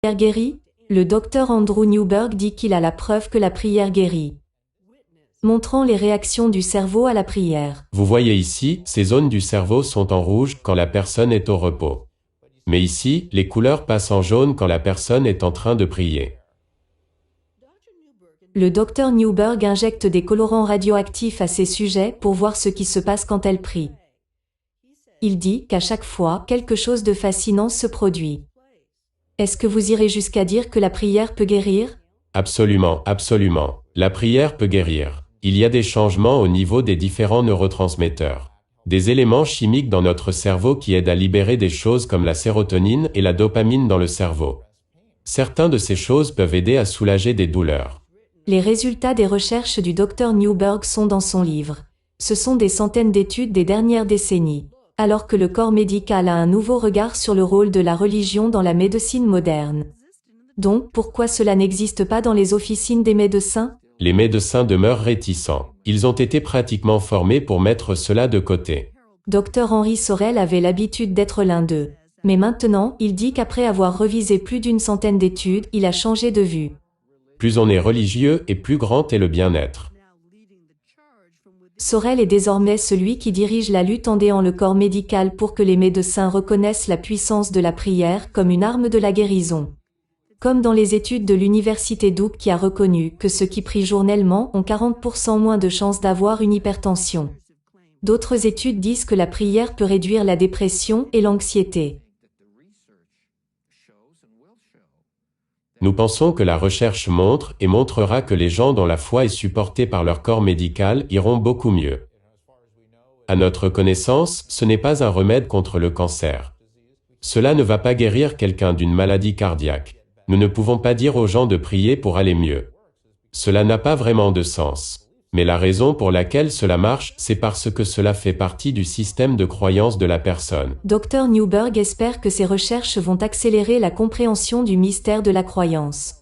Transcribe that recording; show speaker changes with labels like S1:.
S1: prière guérit? Le docteur Andrew Newberg dit qu'il a la preuve que la prière guérit, montrant les réactions du cerveau à la prière.
S2: Vous voyez ici, ces zones du cerveau sont en rouge quand la personne est au repos. Mais ici, les couleurs passent en jaune quand la personne est en train de prier.
S1: Le docteur Newberg injecte des colorants radioactifs à ces sujets pour voir ce qui se passe quand elle prie. Il dit qu'à chaque fois, quelque chose de fascinant se produit. Est-ce que vous irez jusqu'à dire que la prière peut guérir?
S2: Absolument, absolument. La prière peut guérir. Il y a des changements au niveau des différents neurotransmetteurs. Des éléments chimiques dans notre cerveau qui aident à libérer des choses comme la sérotonine et la dopamine dans le cerveau. Certains de ces choses peuvent aider à soulager des douleurs.
S1: Les résultats des recherches du Dr Newberg sont dans son livre. Ce sont des centaines d'études des dernières décennies. Alors que le corps médical a un nouveau regard sur le rôle de la religion dans la médecine moderne. Donc, pourquoi cela n'existe pas dans les officines des médecins?
S2: Les médecins demeurent réticents. Ils ont été pratiquement formés pour mettre cela de côté.
S1: Dr Henry Sorel avait l'habitude d'être l'un d'eux. Mais maintenant, il dit qu'après avoir revisé plus d'une centaine d'études, il a changé de vue.
S2: Plus on est religieux et plus grand est le bien-être.
S1: Sorel est désormais celui qui dirige la lutte en aidant le corps médical pour que les médecins reconnaissent la puissance de la prière comme une arme de la guérison. Comme dans les études de l'université Duke qui a reconnu que ceux qui prient journellement ont 40% moins de chances d'avoir une hypertension. D'autres études disent que la prière peut réduire la dépression et l'anxiété.
S2: Nous pensons que la recherche montre et montrera que les gens dont la foi est supportée par leur corps médical iront beaucoup mieux. À notre connaissance, ce n'est pas un remède contre le cancer. Cela ne va pas guérir quelqu'un d'une maladie cardiaque. Nous ne pouvons pas dire aux gens de prier pour aller mieux. Cela n'a pas vraiment de sens. Mais la raison pour laquelle cela marche, c'est parce que cela fait partie du système de croyance de la personne.
S1: Dr Newberg espère que ces recherches vont accélérer la compréhension du mystère de la croyance.